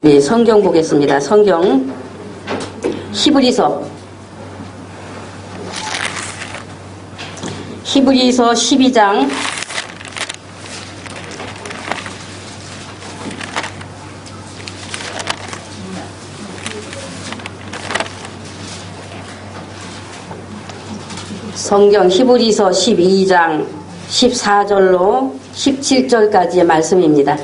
네, 성경 보겠습니다. 성경 히브리서 12장 12장 14절로 17절까지의 말씀입니다.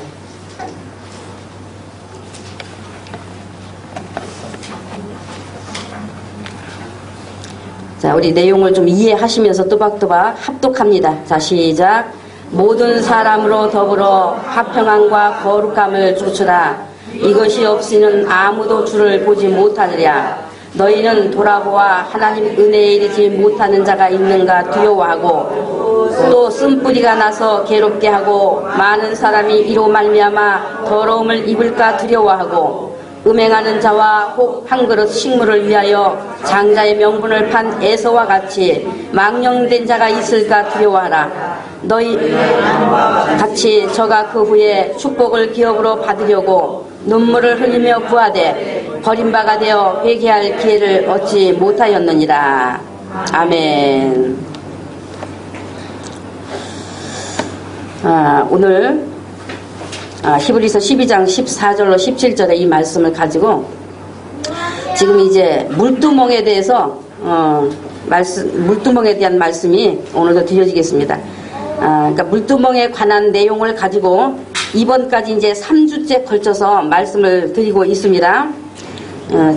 자, 우리 내용을 좀 이해하시면서 또박또박 합독합니다. 자, 시작. 모든 사람으로 더불어 화평함과 거룩함을 쫓으라. 이것이 없이는 아무도 주를 보지 못하느랴. 너희는 돌아보아 하나님 은혜에 이르지 못하는 자가 있는가 두려워하고 또 쓴뿌리가 나서 괴롭게 하고 많은 사람이 이로 말미암아 더러움을 입을까 두려워하고 음행하는 자와 혹 한 그릇 식물을 위하여 장자의 명분을 판 에서와 같이 망령된 자가 있을까 두려워하라. 너희 같이 저가 그 후에 축복을 기업으로 받으려고 눈물을 흘리며 구하되 버림바가 되어 회개할 기회를 얻지 못하였느니라. 아멘. 오늘 히브리서 12장 14절로 17절의 이 말씀을 가지고 지금 이제 물두멍에 대해서 물두멍에 대한 말씀이 오늘도 드려지겠습니다. 그러니까 물두멍에 관한 내용을 가지고 이번까지 이제 3주째 걸쳐서 말씀을 드리고 있습니다.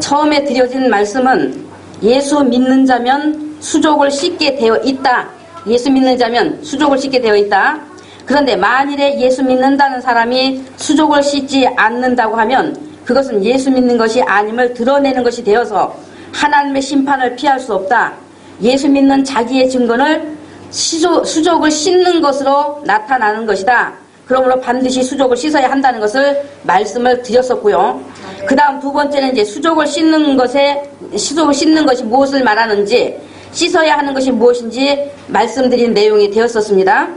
처음에 드려진 말씀은 예수 믿는 자면 수족을 씻게 되어 있다. 예수 믿는 자면 수족을 씻게 되어 있다. 그런데 만일에 예수 믿는다는 사람이 수족을 씻지 않는다고 하면 그것은 예수 믿는 것이 아님을 드러내는 것이 되어서 하나님의 심판을 피할 수 없다. 예수 믿는 자기의 증거는 수족을 씻는 것으로 나타나는 것이다. 그러므로 반드시 수족을 씻어야 한다는 것을 말씀을 드렸었고요. 그 다음 두 번째는 이제 수족을 씻는 것이 무엇을 말하는지, 씻어야 하는 것이 무엇인지 말씀드린 내용이 되었었습니다.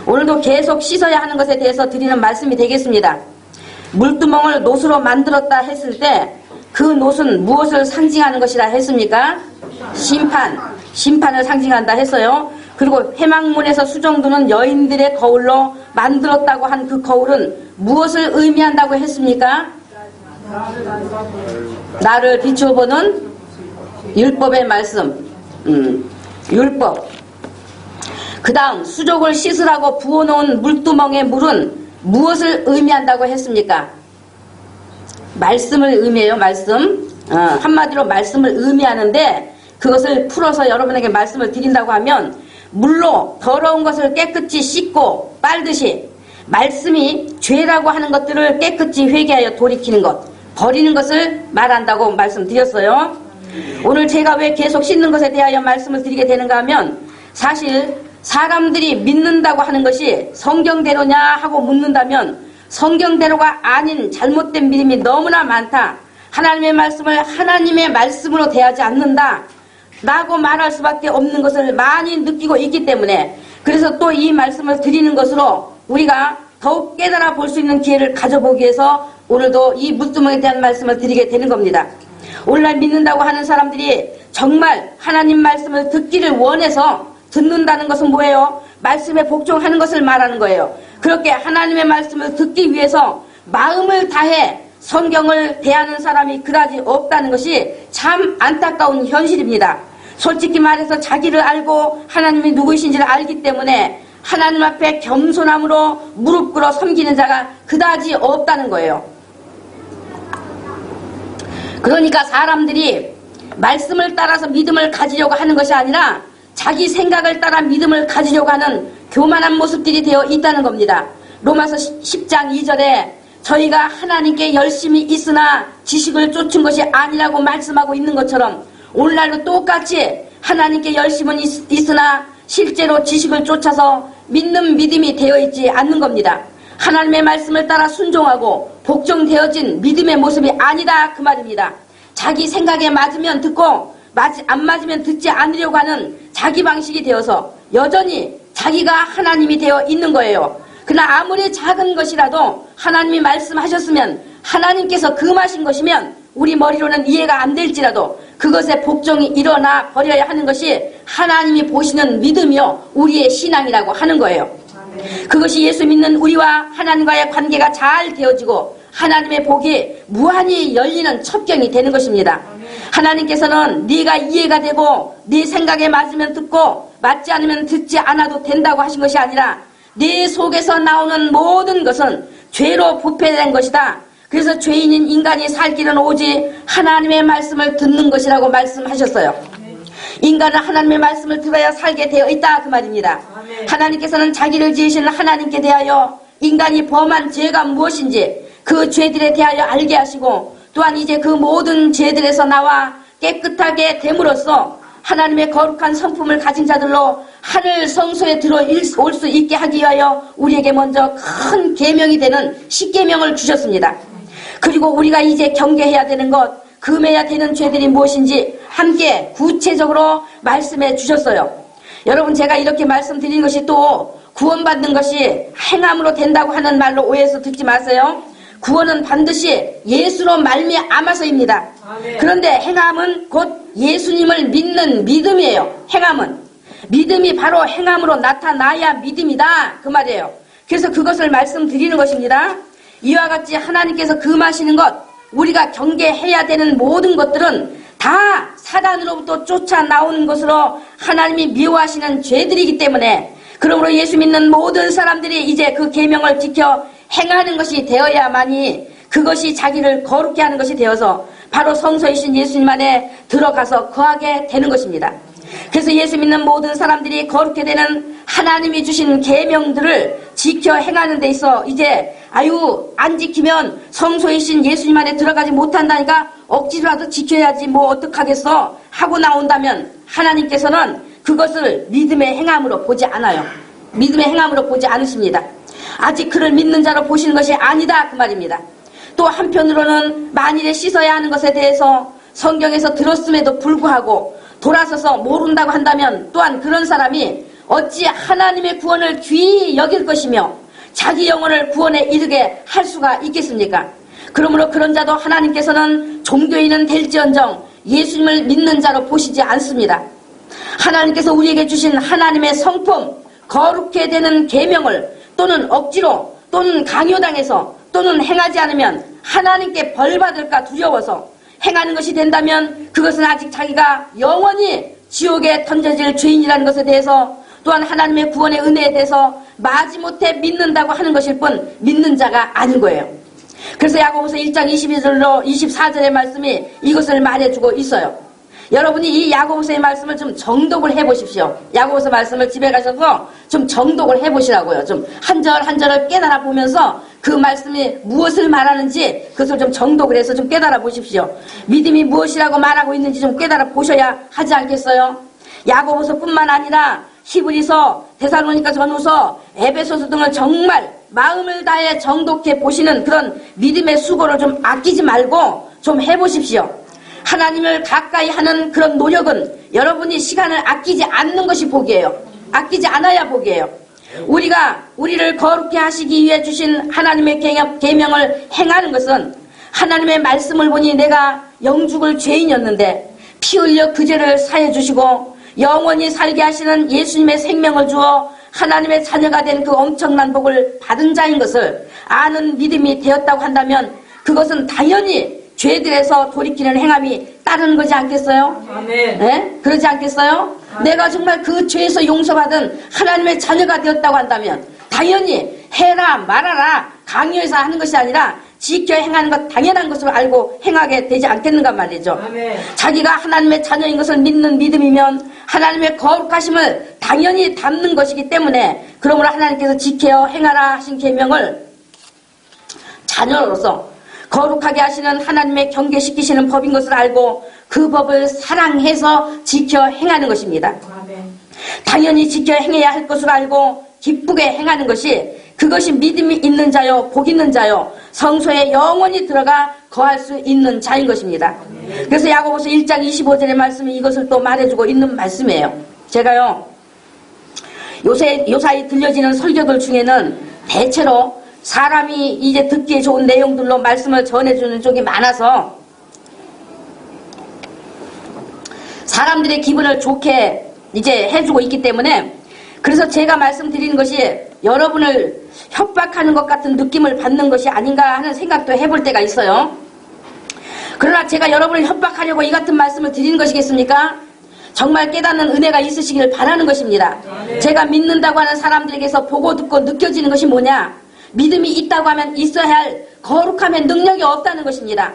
오늘도 계속 씻어야 하는 것에 대해서 드리는 말씀이 되겠습니다. 물두멍을 놋으로 만들었다 했을 때 그 놋은 무엇을 상징하는 것이라 했습니까? 심판을 상징한다 했어요. 그리고 회막문에서 수정두는 여인들의 거울로 만들었다고 한 그 거울은 무엇을 의미한다고 했습니까? 나를 비추어보는 율법의 말씀, 율법. 그 다음 수족을 씻으라고 부어놓은 물두멍의 물은 무엇을 의미한다고 했습니까? 말씀을 의미해요. 말씀. 한마디로 말씀을 의미하는데 그것을 풀어서 여러분에게 말씀을 드린다고 하면 물로 더러운 것을 깨끗이 씻고 빨듯이 말씀이 죄라고 하는 것들을 깨끗이 회개하여 돌이키는 것, 버리는 것을 말한다고 말씀드렸어요. 오늘 제가 왜 계속 씻는 것에 대하여 말씀을 드리게 되는가 하면 사실 사람들이 믿는다고 하는 것이 성경대로냐 하고 묻는다면 성경대로가 아닌 잘못된 믿음이 너무나 많다. 하나님의 말씀을 하나님의 말씀으로 대하지 않는다 라고 말할 수밖에 없는 것을 많이 느끼고 있기 때문에 그래서 또 이 말씀을 드리는 것으로 우리가 더욱 깨달아 볼 수 있는 기회를 가져보기 위해서 오늘도 이 물두멍에 대한 말씀을 드리게 되는 겁니다. 오늘날 믿는다고 하는 사람들이 정말 하나님 말씀을 듣기를 원해서 듣는다는 것은 뭐예요? 말씀에 복종하는 것을 말하는 거예요. 그렇게 하나님의 말씀을 듣기 위해서 마음을 다해 성경을 대하는 사람이 그다지 없다는 것이 참 안타까운 현실입니다. 솔직히 말해서 자기를 알고 하나님이 누구이신지를 알기 때문에 하나님 앞에 겸손함으로 무릎 꿇어 섬기는 자가 그다지 없다는 거예요. 그러니까 사람들이 말씀을 따라서 믿음을 가지려고 하는 것이 아니라 자기 생각을 따라 믿음을 가지려고 하는 교만한 모습들이 되어 있다는 겁니다. 로마서 10장 2절에 저희가 하나님께 열심히 있으나 지식을 쫓은 것이 아니라고 말씀하고 있는 것처럼 오늘날도 똑같이 하나님께 열심은 있으나 실제로 지식을 쫓아서 믿는 믿음이 되어 있지 않는 겁니다. 하나님의 말씀을 따라 순종하고 복종되어진 믿음의 모습이 아니다 그 말입니다. 자기 생각에 맞으면 듣고 안 맞으면 듣지 않으려고 하는 자기 방식이 되어서 여전히 자기가 하나님이 되어 있는 거예요. 그러나 아무리 작은 것이라도 하나님이 말씀하셨으면 하나님께서 금하신 것이면 우리 머리로는 이해가 안 될지라도 그것의 복종이 일어나 버려야 하는 것이 하나님이 보시는 믿음이요 우리의 신앙이라고 하는 거예요. 그것이 예수 믿는 우리와 하나님과의 관계가 잘 되어지고 하나님의 복이 무한히 열리는 첩경이 되는 것입니다. 하나님께서는 네가 이해가 되고 네 생각에 맞으면 듣고 맞지 않으면 듣지 않아도 된다고 하신 것이 아니라 네 속에서 나오는 모든 것은 죄로 부패된 것이다. 그래서 죄인인 인간이 살 길은 오직 하나님의 말씀을 듣는 것이라고 말씀하셨어요. 인간은 하나님의 말씀을 들어야 살게 되어 있다 그 말입니다. 하나님께서는 자기를 지으신 하나님께 대하여 인간이 범한 죄가 무엇인지 그 죄들에 대하여 알게 하시고 또한 이제 그 모든 죄들에서 나와 깨끗하게 됨으로써 하나님의 거룩한 성품을 가진 자들로 하늘 성소에 들어올 수 있게 하기 위하여 우리에게 먼저 큰 계명이 되는 십계명을 주셨습니다. 그리고 우리가 이제 경계해야 되는 것, 금해야 되는 죄들이 무엇인지 함께 구체적으로 말씀해 주셨어요. 여러분 제가 이렇게 말씀드리는 것이 또 구원받는 것이 행함으로 된다고 하는 말로 오해해서 듣지 마세요. 구원은 반드시 예수로 말미암아서입니다. 그런데 행함은 곧 예수님을 믿는 믿음이에요. 행함은 믿음이 바로 행함으로 나타나야 믿음이다 그 말이에요. 그래서 그것을 말씀드리는 것입니다. 이와 같이 하나님께서 금하시는 것, 우리가 경계해야 되는 모든 것들은 다 사단으로부터 쫓아 나오는 것으로 하나님이 미워하시는 죄들이기 때문에 그러므로 예수 믿는 모든 사람들이 이제 그 계명을 지켜 행하는 것이 되어야만이 그것이 자기를 거룩게 하는 것이 되어서 바로 성소이신 예수님 안에 들어가서 거하게 되는 것입니다. 그래서 예수 믿는 모든 사람들이 거룩게 되는 하나님이 주신 계명들을 지켜 행하는 데 있어 이제 안 지키면 성소이신 예수님 안에 들어가지 못한다니까 억지로라도 지켜야지 뭐 어떡하겠어 하고 나온다면 하나님께서는 그것을 믿음의 행함으로 보지 않아요. 믿음의 행함으로 보지 않으십니다. 아직 그를 믿는 자로 보시는 것이 아니다 그 말입니다. 또 한편으로는 만일에 씻어야 하는 것에 대해서 성경에서 들었음에도 불구하고 돌아서서 모른다고 한다면 또한 그런 사람이 어찌 하나님의 구원을 귀히 여길 것이며 자기 영혼을 구원에 이르게 할 수가 있겠습니까? 그러므로 그런 자도 하나님께서는 종교인은 될지언정 예수님을 믿는 자로 보시지 않습니다. 하나님께서 우리에게 주신 하나님의 성품, 거룩해 되는 계명을 또는 억지로 또는 강요당해서 또는 행하지 않으면 하나님께 벌받을까 두려워서 행하는 것이 된다면 그것은 아직 자기가 영원히 지옥에 던져질 죄인이라는 것에 대해서 또한 하나님의 구원의 은혜에 대해서 마지못해 믿는다고 하는 것일 뿐 믿는 자가 아닌 거예요. 그래서 야고보서 1장 22절로 24절의 말씀이 이것을 말해주고 있어요. 여러분이 이 야고보서의 말씀을 좀 정독을 해보십시오. 야고보서 말씀을 집에 가셔서 좀 정독을 해보시라고요. 좀 한 절 한 절을 깨달아 보면서 그 말씀이 무엇을 말하는지 그것을 좀 정독을 해서 좀 깨달아 보십시오. 믿음이 무엇이라고 말하고 있는지 좀 깨달아 보셔야 하지 않겠어요? 야고보서뿐만 아니라 히브리서, 데살로니가 전후서, 에베소서 등을 정말 마음을 다해 정독해 보시는 그런 믿음의 수고를 좀 아끼지 말고 좀 해보십시오. 하나님을 가까이 하는 그런 노력은 여러분이 시간을 아끼지 않는 것이 복이에요. 아끼지 않아야 복이에요. 우리가 우리를 거룩해 하시기 위해 주신 하나님의 계명을 행하는 것은 하나님의 말씀을 보니 내가 영죽을 죄인이었는데 피 흘려 그 죄를 사해 주시고 영원히 살게 하시는 예수님의 생명을 주어 하나님의 자녀가 된 그 엄청난 복을 받은 자인 것을 아는 믿음이 되었다고 한다면 그것은 당연히 죄들에서 돌이키는 행함이 따르는 거지 않겠어요? 아멘. 네? 그러지 않겠어요? 내가 정말 그 죄에서 용서받은 하나님의 자녀가 되었다고 한다면 당연히 해라 말아라 강요해서 하는 것이 아니라 지켜 행하는 것 당연한 것으로 알고 행하게 되지 않겠는가 말이죠. 아멘. 자기가 하나님의 자녀인 것을 믿는 믿음이면 하나님의 거룩하심을 당연히 담는 것이기 때문에 그러므로 하나님께서 지켜 행하라 하신 계명을 자녀로서 거룩하게 하시는 하나님의 경계시키시는 법인 것을 알고 그 법을 사랑해서 지켜 행하는 것입니다. 아멘. 당연히 지켜 행해야 할 것을 알고 기쁘게 행하는 것이 그것이 믿음이 있는 자요 복 있는 자요 성소에 영원히 들어가 거할 수 있는 자인 것입니다. 그래서 야고보서 1장 25절의 말씀이 이것을 또 말해주고 있는 말씀이에요. 제가요 요사이 들려지는 설교들 중에는 대체로 사람이 이제 듣기에 좋은 내용들로 말씀을 전해주는 쪽이 많아서 사람들의 기분을 좋게 이제 해주고 있기 때문에, 그래서 제가 말씀드리는 것이 여러분을 협박하는 것 같은 느낌을 받는 것이 아닌가 하는 생각도 해볼 때가 있어요. 그러나 제가 여러분을 협박하려고 이 같은 말씀을 드리는 것이겠습니까? 정말 깨닫는 은혜가 있으시길 바라는 것입니다. 제가 믿는다고 하는 사람들에게서 보고 듣고 느껴지는 것이 뭐냐? 믿음이 있다고 하면 있어야 할 거룩함의 능력이 없다는 것입니다.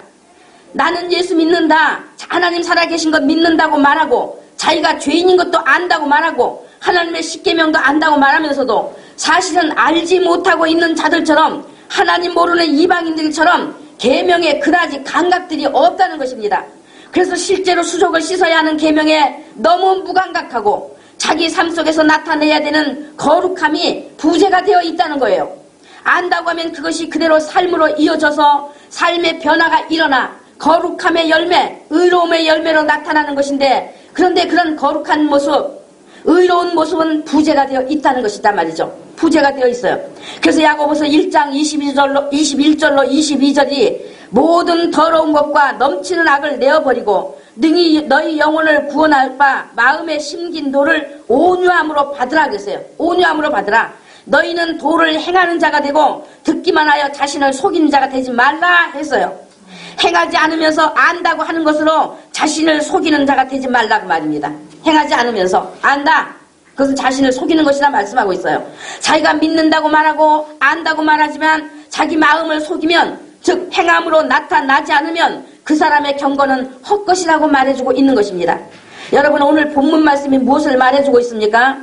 나는 예수 믿는다, 하나님 살아계신 것 믿는다고 말하고, 자기가 죄인인 것도 안다고 말하고, 하나님의 십계명도 안다고 말하면서도 사실은 알지 못하고 있는 자들처럼, 하나님 모르는 이방인들처럼 계명에 그다지 감각들이 없다는 것입니다. 그래서 실제로 수족을 씻어야 하는 계명에 너무 무감각하고 자기 삶 속에서 나타내야 되는 거룩함이 부재가 되어 있다는 거예요. 안다고 하면 그것이 그대로 삶으로 이어져서 삶의 변화가 일어나 거룩함의 열매, 의로움의 열매로 나타나는 것인데, 그런데 그런 거룩한 모습, 의로운 모습은 부재가 되어 있다는 것이다 말이죠. 부재가 되어 있어요. 그래서 야고보서 1장 21절로 22절이 모든 더러운 것과 넘치는 악을 내어버리고 능히 너희 영혼을 구원할 바 마음에 심긴 도를 온유함으로 받으라 그랬어요. 온유함으로 받으라. 너희는 도를 행하는 자가 되고 듣기만 하여 자신을 속이는 자가 되지 말라 했어요. 행하지 않으면서 안다고 하는 것으로 자신을 속이는 자가 되지 말라고 말입니다. 행하지 않으면서 안다, 그것은 자신을 속이는 것이라 말씀하고 있어요. 자기가 믿는다고 말하고 안다고 말하지만 자기 마음을 속이면, 즉 행함으로 나타나지 않으면 그 사람의 경고는 헛것이라고 말해주고 있는 것입니다. 여러분, 오늘 본문 말씀이 무엇을 말해주고 있습니까?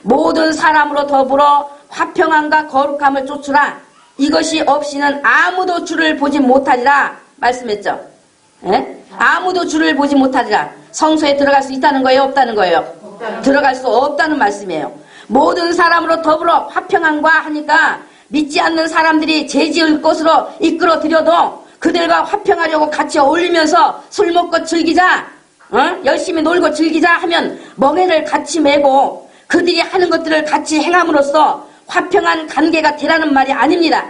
모든 사람으로 더불어 화평함과 거룩함을 쫓으라. 이것이 없이는 아무도 주를 보지 못하리라 말씀했죠. 예? 아무도 주를 보지 못하리라. 성소에 들어갈 수 있다는 거예요, 없다는 거예요? 들어갈 수 없다는 말씀이에요. 모든 사람으로 더불어 화평함과 하니까 믿지 않는 사람들이 죄지을 곳으로 이끌어 들여도 그들과 화평하려고 같이 어울리면서 술 먹고 즐기자, 열심히 놀고 즐기자 하면 멍에를 같이 메고 그들이 하는 것들을 같이 행함으로써 화평한 관계가 되라는 말이 아닙니다.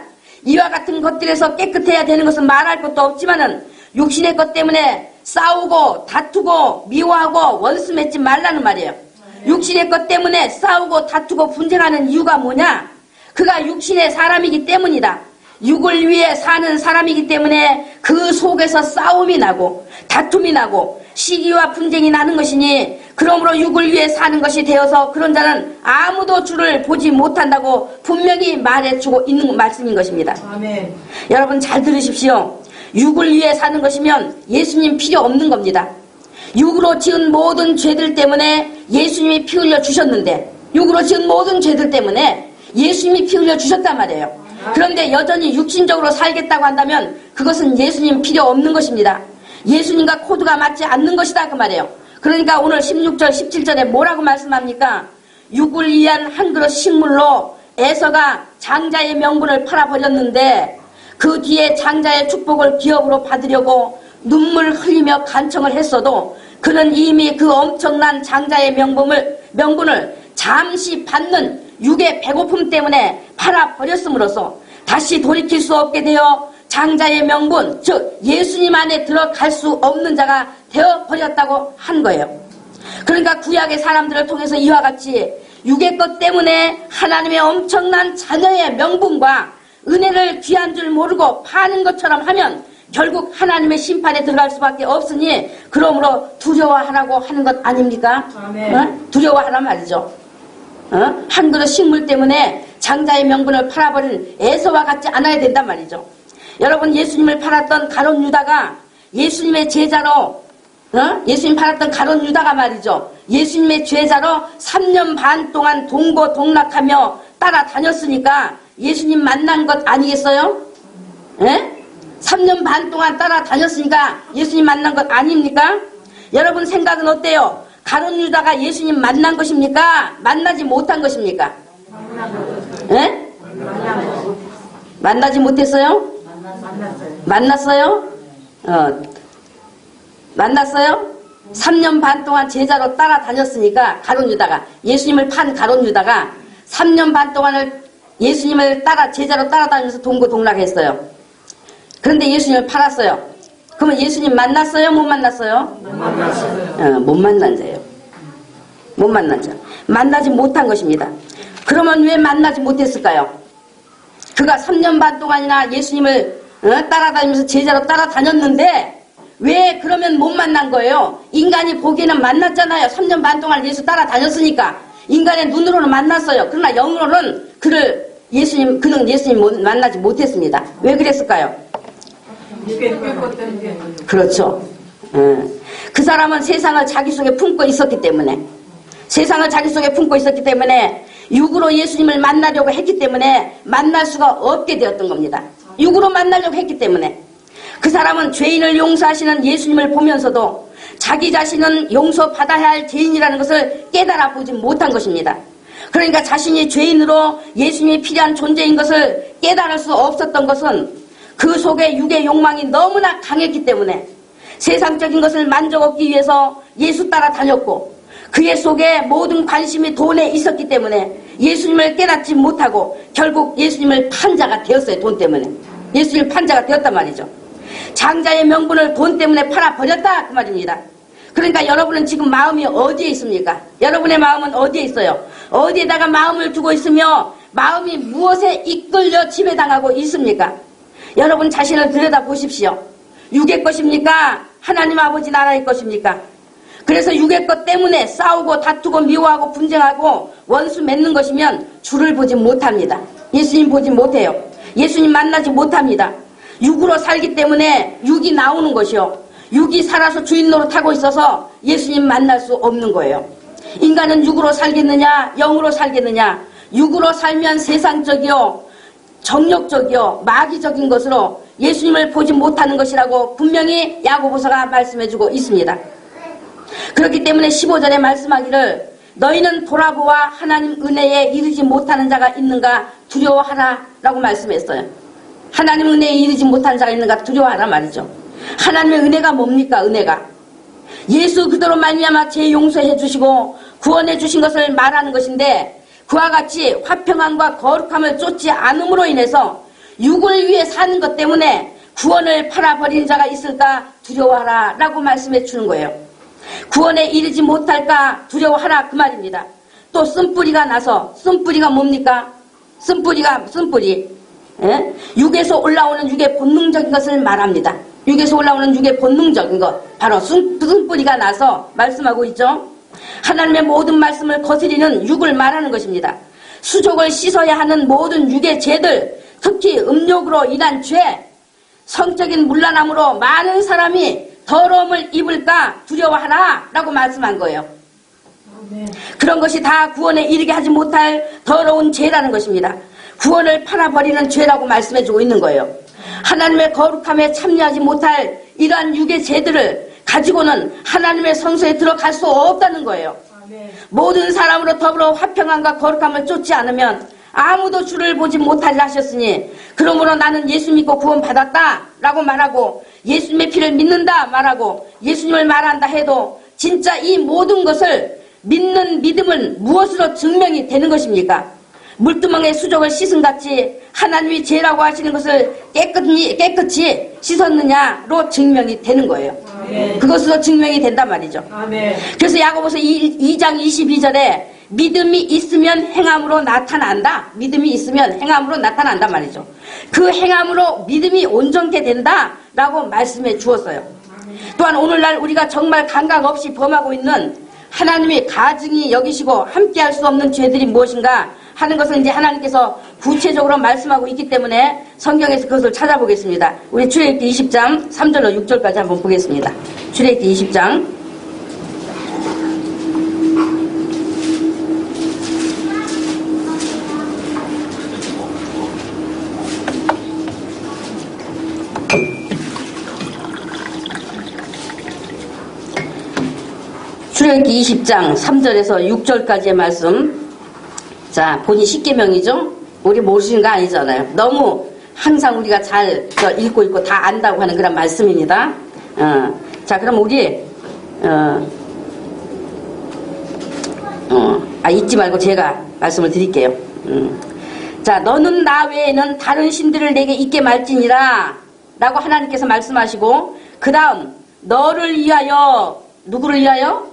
이와 같은 것들에서 깨끗해야 되는 것은 말할 것도 없지만은 육신의 것 때문에 싸우고 다투고 미워하고 원수 맺지 말라는 말이에요. 육신의 것 때문에 싸우고 다투고 분쟁하는 이유가 뭐냐? 그가 육신의 사람이기 때문이다. 육을 위해 사는 사람이기 때문에 그 속에서 싸움이 나고 다툼이 나고 시기와 분쟁이 나는 것이니, 그러므로 육을 위해 사는 것이 되어서 그런 자는 아무도 주를 보지 못한다고 분명히 말해주고 있는 말씀인 것입니다. 아멘. 여러분 잘 들으십시오. 육을 위해 사는 것이면 예수님 필요 없는 겁니다. 육으로 지은 모든 죄들 때문에 예수님이 피 흘려 주셨는데, 육으로 지은 모든 죄들 때문에 예수님이 피 흘려 주셨단 말이에요. 그런데 여전히 육신적으로 살겠다고 한다면 그것은 예수님 필요 없는 것입니다. 예수님과 코드가 맞지 않는 것이다 그 말이에요. 그러니까 오늘 16절 17절에 뭐라고 말씀합니까? 육을 위한 한 그릇 식물로 에서가 장자의 명분을 팔아버렸는데 그 뒤에 장자의 축복을 기업으로 받으려고 눈물 흘리며 간청을 했어도 그는 이미 그 엄청난 장자의 명분을 잠시 받는 육의 배고픔 때문에 팔아버렸음으로써 다시 돌이킬 수 없게 되어 장자의 명분, 즉 예수님 안에 들어갈 수 없는 자가 되어버렸다고 한 거예요. 그러니까 구약의 사람들을 통해서 이와 같이 육의 것 때문에 하나님의 엄청난 자녀의 명분과 은혜를 귀한 줄 모르고 파는 것처럼 하면 결국 하나님의 심판에 들어갈 수밖에 없으니, 그러므로 두려워하라고 하는 것 아닙니까? 두려워하란 말이죠. 한 그릇 식물 때문에 장자의 명분을 팔아버린 에서와 같지 않아야 된단 말이죠. 여러분, 예수님을 팔았던 가룟 유다가 예수님의 제자로, 예수님 팔았던 가룟 유다가 말이죠. 예수님의 제자로 3년 반 동안 동고동락하며 따라다녔으니까 예수님 만난 것 아니겠어요? 예? 3년 반 동안 따라다녔으니까 예수님 만난 것 아닙니까? 여러분 생각은 어때요? 가룟 유다가 예수님 만난 것입니까? 만나지 못한 것입니까? 예? 만나지 못했어요? 만났어요? 만났어요? 3년 반 동안 제자로 따라다녔으니까 가룟 유다가, 예수님을 판 가룟 유다가 3년 반 동안을 예수님을 제자로 따라다니면서 동고동락했어요. 그런데 예수님을 팔았어요. 그러면 예수님 만났어요? 못 만났어요? 못 만났어요. 못 만난 자예요. 못 만난 자. 만나지 못한 것입니다. 그러면 왜 만나지 못했을까요? 그가 3년 반 동안이나 예수님을 따라다니면서 제자로 따라다녔는데 왜 그러면 못 만난 거예요? 인간이 보기에는 만났잖아요. 3년 반 동안 예수 따라다녔으니까. 인간의 눈으로는 만났어요. 그러나 영으로는 그는 예수님 만나지 못했습니다. 왜 그랬을까요? 그렇죠. 그 사람은 세상을 자기 속에 품고 있었기 때문에, 세상을 자기 속에 품고 있었기 때문에 육으로 예수님을 만나려고 했기 때문에 만날 수가 없게 되었던 겁니다. 육으로 만나려고 했기 때문에. 그 사람은 죄인을 용서하시는 예수님을 보면서도 자기 자신은 용서받아야 할 죄인이라는 것을 깨달아 보지 못한 것입니다. 그러니까 자신이 죄인으로 예수님이 필요한 존재인 것을 깨달을 수 없었던 것은 그 속에 육의 욕망이 너무나 강했기 때문에 세상적인 것을 만족 얻기 위해서 예수 따라다녔고 그의 속에 모든 관심이 돈에 있었기 때문에 예수님을 깨닫지 못하고 결국 예수님을 판 자가 되었어요. 돈 때문에. 예수님을 판 자가 되었단 말이죠. 장자의 명분을 돈 때문에 팔아버렸다 그 말입니다. 그러니까 여러분은 지금 마음이 어디에 있습니까? 여러분의 마음은 어디에 있어요? 어디에다가 마음을 두고 있으며 마음이 무엇에 이끌려 지배당하고 있습니까? 여러분 자신을 들여다보십시오. 육의 것입니까? 하나님 아버지 나라의 것입니까? 그래서 육의 것 때문에 싸우고 다투고 미워하고 분쟁하고 원수 맺는 것이면 주를 보지 못합니다. 예수님 보지 못해요. 예수님 만나지 못합니다. 육으로 살기 때문에 육이 나오는 것이요. 육이 살아서 주인 노릇하고 있어서 예수님 만날 수 없는 거예요. 인간은 육으로 살겠느냐 영으로 살겠느냐. 육으로 살면 세상적이요 정욕적이요 마귀적인 것으로 예수님을 보지 못하는 것이라고 분명히 야고보서가 말씀해주고 있습니다. 그렇기 때문에 15절에 말씀하기를 너희는 돌아보아 하나님 은혜에 이르지 못하는 자가 있는가 두려워하라 라고 말씀했어요. 하나님 은혜에 이르지 못하는 자가 있는가 두려워하라 말이죠. 하나님의 은혜가 뭡니까? 은혜가 예수 그대로 말미암아 죄 용서해 주시고 구원해 주신 것을 말하는 것인데 그와 같이 화평함과 거룩함을 쫓지 않음으로 인해서 육을 위해 사는 것 때문에 구원을 팔아버린 자가 있을까 두려워하라 라고 말씀해 주는 거예요. 구원에 이르지 못할까 두려워하라 그 말입니다. 또 쓴뿌리가 나서 쓴뿌리가 뭡니까? 쓴뿌리 예? 육에서 올라오는 육의 본능적인 것을 말합니다. 육에서 올라오는 육의 본능적인 것 바로 쓴뿌리가 나서 말씀하고 있죠. 하나님의 모든 말씀을 거스리는 육을 말하는 것입니다. 수족을 씻어야 하는 모든 육의 죄들 특히 음욕으로 인한 죄 성적인 문란함으로 많은 사람이 더러움을 입을까 두려워하라 라고 말씀한 거예요. 그런 것이 다 구원에 이르게 하지 못할 더러운 죄라는 것입니다. 구원을 팔아버리는 죄라고 말씀해주고 있는 거예요. 하나님의 거룩함에 참여하지 못할 이러한 육의 죄들을 가지고는 하나님의 성소에 들어갈 수 없다는 거예요. 모든 사람으로 더불어 화평함과 거룩함을 쫓지 않으면 아무도 주를 보지 못하리라 하셨으니 그러므로 나는 예수 믿고 구원받았다 라고 말하고 예수님의 피를 믿는다 말하고 예수님을 말한다 해도 진짜 이 모든 것을 믿는 믿음은 무엇으로 증명이 되는 것입니까? 물두멍에 수족을 씻음같이 하나님이 죄라고 하시는 것을 깨끗이 씻었느냐로 증명이 되는 거예요. 아멘. 그것으로 증명이 된단 말이죠. 아멘. 그래서 야고보서 2장 22절에 믿음이 있으면 행함으로 나타난다. 믿음이 있으면 행함으로 나타난단 말이죠. 그 행함으로 믿음이 온전케 된다라고 말씀해 주었어요. 또한 오늘날 우리가 정말 감각 없이 범하고 있는 하나님이 가증히 여기시고 함께할 수 없는 죄들이 무엇인가 하는 것을 이제 하나님께서 구체적으로 말씀하고 있기 때문에 성경에서 그것을 찾아보겠습니다. 우리 출애굽기 20장 3절로 6절까지 한번 보겠습니다. 출애굽기 20장 출애굽기 20장 3절에서 6절까지의 말씀. 자, 본이 십계명이죠? 우리 모르시는 거 아니잖아요. 너무 항상 우리가 잘 읽고 다 안다고 하는 그런 말씀입니다. 자, 그럼 우리 잊지 말고 제가 말씀을 드릴게요. 자, 너는 나 외에는 다른 신들을 내게 있게 말지니라 라고 하나님께서 말씀하시고, 그 다음 너를 위하여, 누구를 위하여?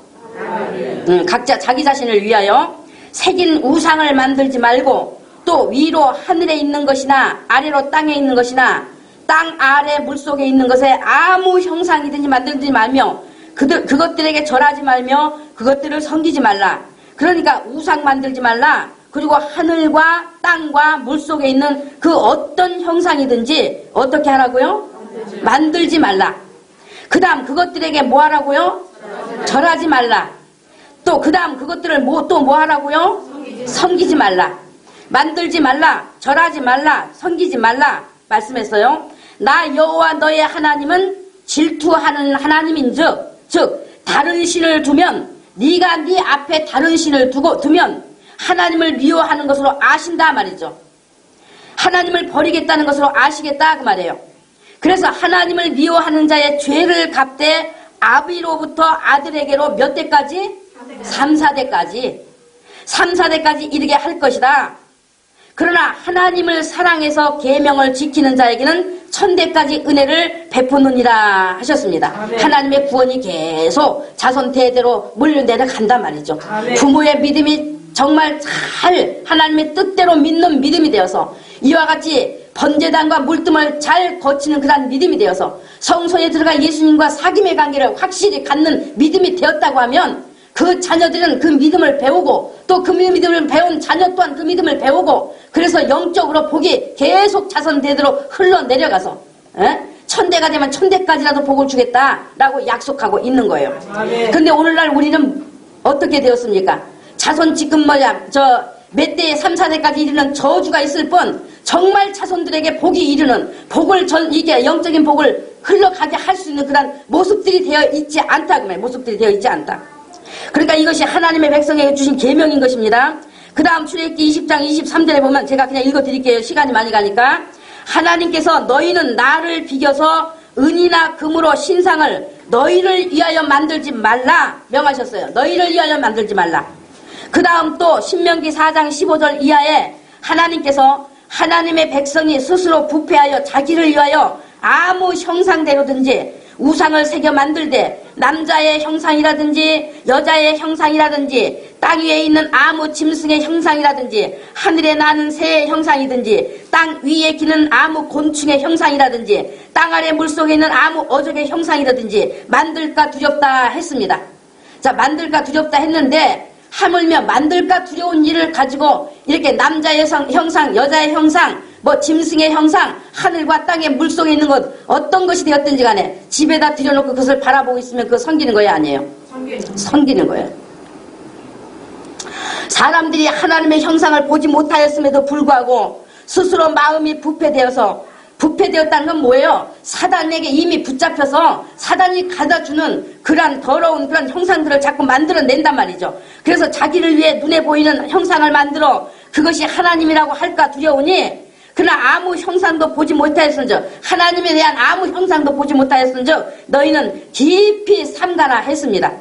각자 자기 자신을 위하여 새긴 우상을 만들지 말고, 또 위로 하늘에 있는 것이나 아래로 땅에 있는 것이나 땅 아래 물속에 있는 것에 아무 형상이든지 만들지 말며 그것들에게 절하지 말며 그것들을 섬기지 말라. 그러니까 우상 만들지 말라. 그리고 하늘과 땅과 물속에 있는 그 어떤 형상이든지 어떻게 하라고요? 만들지 말라. 그 다음 그것들에게 뭐 하라고요? 절하지 말라. 또 그 다음 그것들을 또 뭐 하라고요? 섬기지 말라. 만들지 말라, 절하지 말라, 섬기지 말라 말씀했어요. 나 여호와 너의 하나님은 질투하는 하나님인즉, 즉 다른 신을 두면, 네가 네 앞에 다른 신을 두면 하나님을 미워하는 것으로 아신다 말이죠. 하나님을 버리겠다는 것으로 아시겠다 그 말이에요. 그래서 하나님을 미워하는 자의 죄를 갚되 아비로부터 아들에게로 몇 대까지? 3, 4대까지. 3, 4대까지 이르게 할 것이다. 그러나 하나님을 사랑해서 계명을 지키는 자에게는 1000대까지 은혜를 베푸느니라 하셨습니다. 아멘. 하나님의 구원이 계속 자손 대대로 물려내려간단 말이죠. 아멘. 부모의 믿음이 정말 잘 하나님의 뜻대로 믿는 믿음이 되어서 이와 같이 번제단과 물뜸을 잘 거치는 그런 믿음이 되어서 성소에 들어가 예수님과 사귐의 관계를 확실히 갖는 믿음이 되었다고 하면 그 자녀들은 그 믿음을 배우고 또 그 믿음을 배운 자녀 또한 그 믿음을 배우고 그래서 영적으로 복이 계속 자손 대대로 흘러내려가서 1000대가 되면 1000대까지라도 복을 주겠다라고 약속하고 있는 거예요. 그런데 오늘날 우리는 어떻게 되었습니까? 자손 지금 몇 대에 3, 4대까지 이르는 저주가 있을 뿐 정말 자손들에게 복이 이르는 복을 이게 영적인 복을 흘러가게 할 수 있는 그런 모습들이 되어 있지 않다. 모습들이 되어 있지 않다. 그러니까 이것이 하나님의 백성에게 주신 계명인 것입니다. 그 다음 출애굽기 20장 23절에 보면 제가 그냥 읽어드릴게요. 시간이 많이 가니까. 하나님께서 너희는 나를 비겨서 은이나 금으로 신상을 너희를 위하여 만들지 말라 명하셨어요. 너희를 위하여 만들지 말라. 그 다음 또 신명기 4장 15절 이하에 하나님께서 하나님의 백성이 스스로 부패하여 자기를 위하여 아무 형상대로든지 우상을 새겨 만들되 남자의 형상이라든지 여자의 형상이라든지 땅 위에 있는 아무 짐승의 형상이라든지 하늘에 나는 새의 형상이든지 땅 위에 기는 아무 곤충의 형상이라든지 땅 아래 물속에 있는 아무 어족의 형상이라든지 만들까 두렵다 했습니다. 자, 만들까 두렵다 했는데 하물며 만들까 두려운 일을 가지고 이렇게 남자의 형상, 여자의 형상, 짐승의 형상, 하늘과 땅의 물속에 있는 것 어떤 것이 되었든지 간에 집에다 들여놓고 그것을 바라보고 있으면 그거 섬기는 거예요, 아니에요? 섬기는 거예요. 사람들이 하나님의 형상을 보지 못하였음에도 불구하고 스스로 마음이 부패되었다는 건 뭐예요? 사단에게 이미 붙잡혀서 사단이 가져주는 그런 더러운 그런 형상들을 자꾸 만들어낸단 말이죠. 그래서 자기를 위해 눈에 보이는 형상을 만들어 그것이 하나님이라고 할까 두려우니 그러나 아무 형상도 보지 못하였은즉 하나님에 대한 아무 형상도 보지 못하였은즉 너희는 깊이 삼가라 했습니다.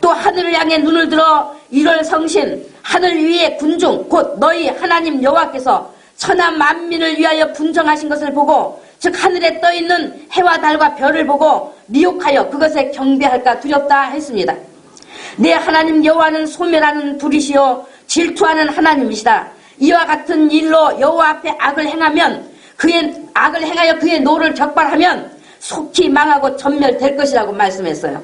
또 하늘을 향해 눈을 들어 1월 성신 하늘 위의 군중 곧 너희 하나님 여호와께서 천하 만민을 위하여 분정하신 것을 보고 즉 하늘에 떠있는 해와 달과 별을 보고 미혹하여 그것에 경배할까 두렵다 했습니다. 내 하나님 여호와는 소멸하는 불이시요 질투하는 하나님이시다. 이와 같은 일로 여호와 앞에 악을 행하여 그의 노를 격발하면 속히 망하고 전멸될 것이라고 말씀했어요.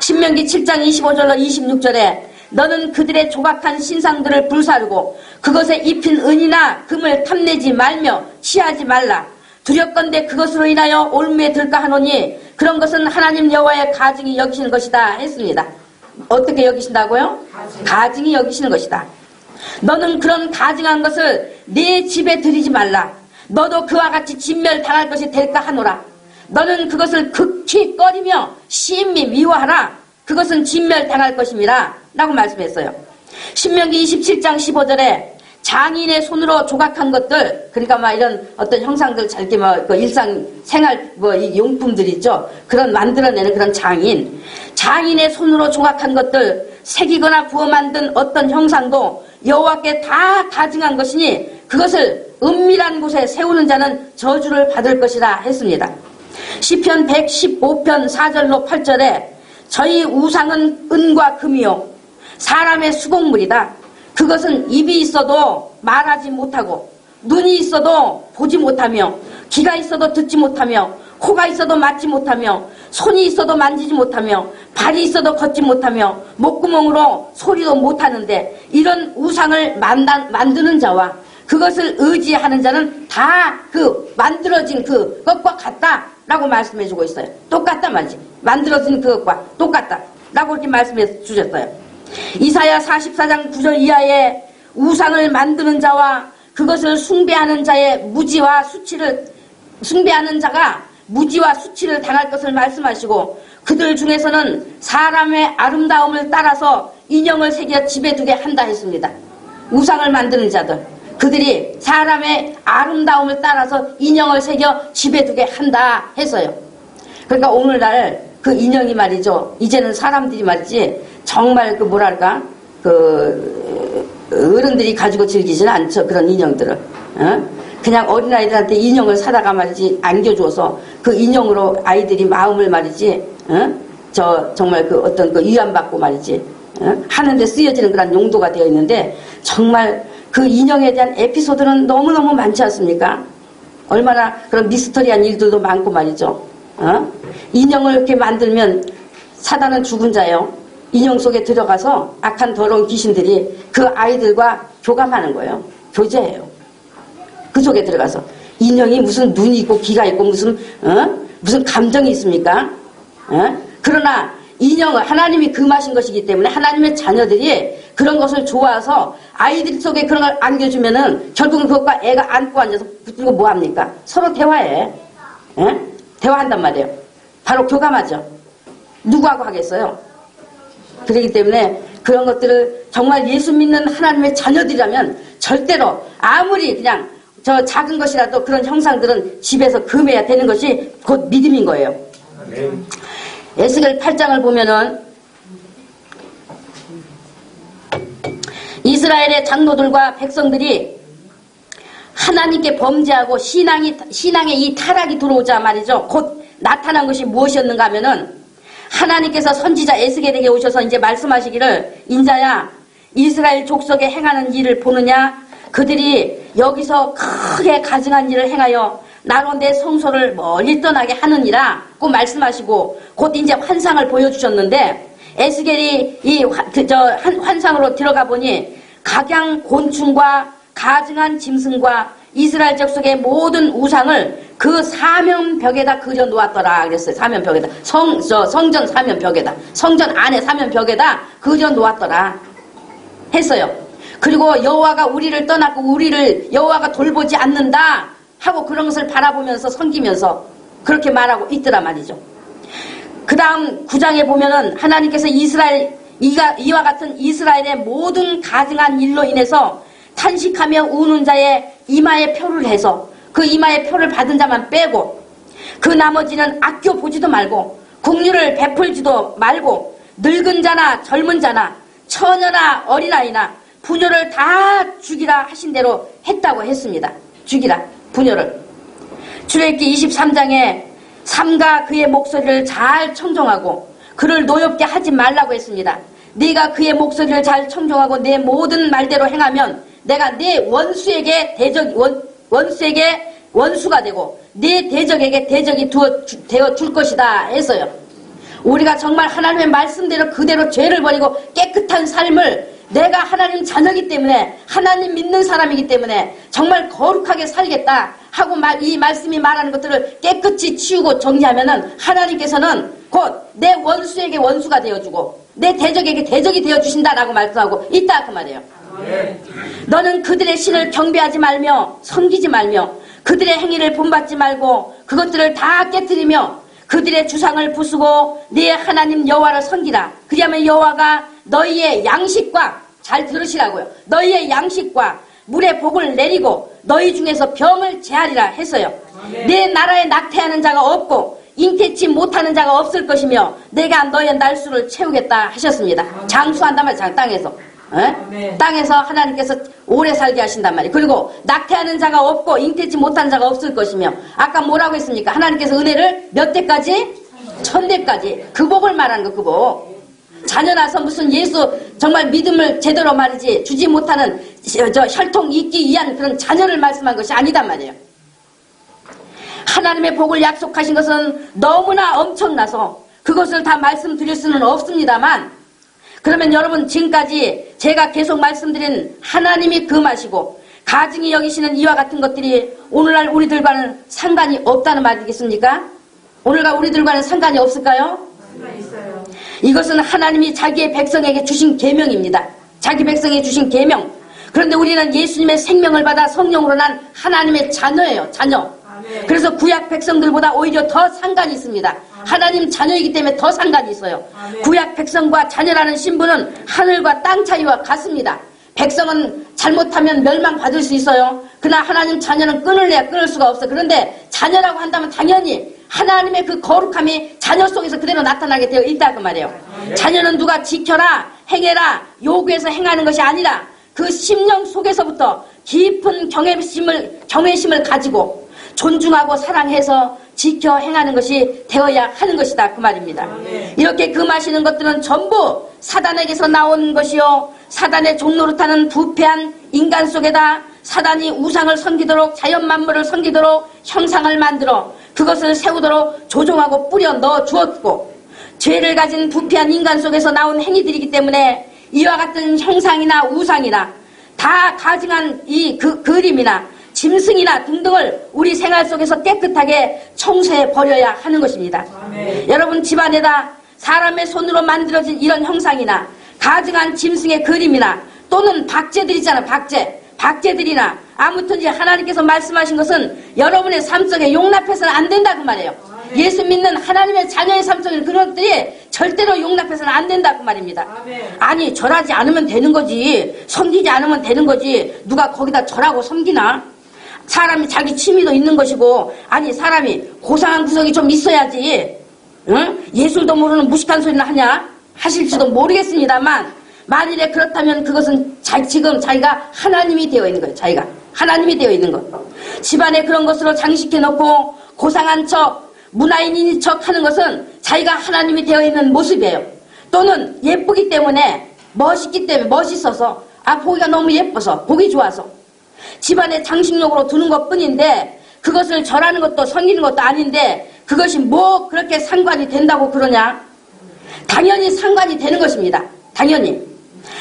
신명기 7장 25절로 26절에 너는 그들의 조각한 신상들을 불사르고 그것에 입힌 은이나 금을 탐내지 말며 취하지 말라. 두렵건대 그것으로 인하여 올무에 들까 하노니 그런 것은 하나님 여호와의 가증이 여기시는 것이다 했습니다. 어떻게 여기신다고요? 가증이 여기시는 것이다. 너는 그런 가증한 것을 네 집에 들이지 말라. 너도 그와 같이 진멸당할 것이 될까 하노라. 너는 그것을 극히 꺼리며 심히 미워하라. 그것은 진멸당할 것입니다 라고 말씀했어요. 신명기 27장 15절에 장인의 손으로 조각한 것들, 그러니까 이런 어떤 형상들, 잘게 일상생활 이 용품들 있죠. 그런 만들어내는 그런 장인의 손으로 조각한 것들, 새기거나 부어 만든 어떤 형상도 여호와께 다 가증한 것이니 그것을 은밀한 곳에 세우는 자는 저주를 받을 것이라 했습니다. 시편 115편 4절로 8절에 저희 우상은 은과 금이요 사람의 수공물이다. 그것은 입이 있어도 말하지 못하고 눈이 있어도 보지 못하며 귀가 있어도 듣지 못하며 코가 있어도 맡지 못하며 손이 있어도 만지지 못하며 발이 있어도 걷지 못하며 목구멍으로 소리도 못하는데 이런 우상을 만드는 자와 그것을 의지하는 자는 다 그 만들어진 그것과 같다라고 말씀해주고 있어요. 똑같단 말이지. 만들어진 그것과 똑같다라고 이렇게 말씀해 주셨어요. 이사야 44장 9절 이하에 우상을 만드는 자와 그것을 숭배하는 자의 무지와 수치를 숭배하는 자가 무지와 수치를 당할 것을 말씀하시고 그들 중에서는 사람의 아름다움을 따라서 인형을 새겨 집에 두게 한다 했습니다. 우상을 만드는 자들 그들이 사람의 아름다움을 따라서 인형을 새겨 집에 두게 한다 해서요. 그러니까 오늘날 그 인형이 말이죠. 이제는 사람들이 말이지 정말 그 뭐랄까 그 어른들이 가지고 즐기지는 않죠. 그런 인형들을. 그냥 어린아이들한테 인형을 사다가 말이지 안겨줘서 그 인형으로 아이들이 마음을 말이지 정말 그 어떤 그 위안받고 말이지 하는데 쓰여지는 그런 용도가 되어 있는데 정말 그 인형에 대한 에피소드는 너무너무 많지 않습니까? 얼마나 그런 미스터리한 일들도 많고 말이죠. 인형을 이렇게 만들면 사단은 죽은 자요. 인형 속에 들어가서 악한 더러운 귀신들이 그 아이들과 교감하는 거예요. 교제해요. 그 속에 들어가서 인형이 무슨 눈이 있고 귀가 있고 무슨 감정이 있습니까? 그러나 인형은 하나님이 금하신 것이기 때문에 하나님의 자녀들이 그런 것을 좋아서 아이들 속에 그런 걸 안겨주면은 결국은 그것과 애가 안고 앉아서 붙들고 뭐합니까? 서로 대화해. 대화한단 말이에요. 바로 교감하죠. 누구하고 하겠어요? 그렇기 때문에 그런 것들을 정말 예수 믿는 하나님의 자녀들이라면 절대로 아무리 그냥 저 작은 것이라도 그런 형상들은 집에서 금해야 되는 것이 곧 믿음인 거예요. 에스겔 8장을 보면은 이스라엘의 장로들과 백성들이 하나님께 범죄하고 신앙에 이 타락이 들어오자 말이죠. 곧 나타난 것이 무엇이었는가 하면은 하나님께서 선지자 에스겔에게 오셔서 이제 말씀하시기를 인자야 이스라엘 족속에 행하는 일을 보느냐 그들이 여기서 크게 가증한 일을 행하여 나로 내 성소를 멀리 떠나게 하느니라 고 말씀하시고 곧 이제 환상을 보여주셨는데 에스겔이 이 환상으로 들어가 보니 각양 곤충과 가증한 짐승과 이스라엘 족속의 모든 우상을 그 사면벽에다 그려 놓았더라 그랬어요. 사면벽에다 성전 사면벽에다 성전 안에 사면벽에다 그려 놓았더라 했어요. 그리고 여호와가 우리를 떠났고 우리를 여호와가 돌보지 않는다 하고 그런 것을 바라보면서 섬기면서 그렇게 말하고 있더라 말이죠. 그 다음 9장에 보면은 하나님께서 이와 같은 이스라엘의 모든 가증한 일로 인해서 탄식하며 우는 자의 이마에 표를 해서 그 이마에 표를 받은 자만 빼고 그 나머지는 아껴 보지도 말고 국류를 베풀지도 말고 늙은 자나 젊은 자나 처녀나 어린아이나 부녀를 다 죽이라 하신 대로 했다고 했습니다. 죽이라 부녀를. 출애굽기 23장에 삼가 그의 목소리를 잘 청종하고 그를 노엽게 하지 말라고 했습니다. 네가 그의 목소리를 잘 청종하고 내 모든 말대로 행하면 내가 네 원수에게 원수가 되고 네 대적에게 대적이 되어 줄 것이다 했어요. 우리가 정말 하나님의 말씀대로 그대로 죄를 버리고 깨끗한 삶을 내가 하나님 자녀이기 때문에 하나님 믿는 사람이기 때문에 정말 거룩하게 살겠다 하고 이 말씀이 말하는 것들을 깨끗이 치우고 정리하면은 하나님께서는 곧 내 원수에게 원수가 되어주고 내 대적에게 대적이 되어주신다라고 말씀하고 있다 그 말이에요. 너는 그들의 신을 경배하지 말며 섬기지 말며 그들의 행위를 본받지 말고 그것들을 다 깨뜨리며 그들의 주상을 부수고 네 하나님 여호와를 섬기라. 그리하면 여호와가 너희의 양식과 잘 들으시라고요. 너희의 양식과 물의 복을 내리고 너희 중에서 병을 제하리라 했어요. 내 나라에 낙태하는 자가 없고 잉태치 못하는 자가 없을 것이며 내가 너의 날수를 채우겠다 하셨습니다. 장수한단 말이에요. 땅에서. 땅에서 하나님께서 오래 살게 하신단 말이에요. 그리고 낙태하는 자가 없고 잉태치 못한 자가 없을 것이며 아까 뭐라고 했습니까? 하나님께서 은혜를 몇 대까지? 1000대까지. 그 복을 말하는 거, 그 복. 자녀 나서 무슨 예수 정말 믿음을 제대로 말이지 주지 못하는 혈통 있기 위한 그런 자녀를 말씀한 것이 아니단 말이에요. 하나님의 복을 약속하신 것은 너무나 엄청나서 그것을 다 말씀드릴 수는 없습니다만, 그러면 여러분 지금까지 제가 계속 말씀드린 하나님이 금하시고 가증히 여기시는 이와 같은 것들이 오늘날 우리들과는 상관이 없다는 말이겠습니까? 오늘날 우리들과는 상관이 없을까요? 상관이 있어요. 이것은 하나님이 자기의 백성에게 주신 계명입니다. 자기 백성에게 주신 계명. 그런데 우리는 예수님의 생명을 받아 성령으로 난 하나님의 자녀예요. 자녀. 아멘. 그래서 구약 백성들보다 오히려 더 상관이 있습니다. 하나님 자녀이기 때문에 더 상관이 있어요. 아멘. 구약 백성과 자녀라는 신분은 하늘과 땅 차이와 같습니다. 백성은 잘못하면 멸망받을 수 있어요. 그러나 하나님 자녀는 끊을래야 끊을 수가 없어. 그런데 자녀라고 한다면 당연히 하나님의 그 거룩함이 자녀 속에서 그대로 나타나게 되어 있다 그 말이에요. 자녀는 누가 지켜라 행해라 요구해서 행하는 것이 아니라 그 심령 속에서부터 깊은 경외심을 가지고 존중하고 사랑해서 지켜 행하는 것이 되어야 하는 것이다 그 말입니다. 이렇게 금하시는 것들은 전부 사단에게서 나온 것이요, 사단의 종로로 타는 부패한 인간 속에다 사단이 우상을 섬기도록, 자연 만물을 섬기도록 형상을 만들어 그것을 세우도록 조종하고 뿌려 넣어 주었고, 죄를 가진 부패한 인간 속에서 나온 행위들이기 때문에 이와 같은 형상이나 우상이나 다 가증한 이 그림이나 짐승이나 등등을 우리 생활 속에서 깨끗하게 청소해 버려야 하는 것입니다. 아멘. 여러분 집안에다 사람의 손으로 만들어진 이런 형상이나 가증한 짐승의 그림이나 또는 박제들 있잖아, 박제들이나 아무튼 이제 하나님께서 말씀하신 것은 여러분의 삶 속에 용납해서는 안 된다 그 말이에요. 아멘. 예수 믿는 하나님의 자녀의 삶 속에 그런 것들이 절대로 용납해서는 안 된다 그 말입니다. 아멘. 아니 절하지 않으면 되는 거지, 섬기지 않으면 되는 거지, 누가 거기다 절하고 섬기나? 사람이 자기 취미도 있는 것이고, 아니 사람이 고상한 구석이 좀 있어야지, 응? 예술도 모르는 무식한 소리나 하냐? 하실지도 모르겠습니다만, 만일에 그렇다면 그것은 지금 자기가 하나님이 되어 있는 거예요. 자기가 하나님이 되어 있는 것. 집안에 그런 것으로 장식해 놓고 고상한 척, 문화인인 척 하는 것은 자기가 하나님이 되어 있는 모습이에요. 또는 예쁘기 때문에, 멋있기 때문에, 멋있어서, 보기가 너무 예뻐서, 보기 좋아서 집안에 장식용으로 두는 것 뿐인데 그것을 절하는 것도 섬기는 것도 아닌데 그것이 뭐 그렇게 상관이 된다고 그러냐? 당연히 상관이 되는 것입니다. 당연히.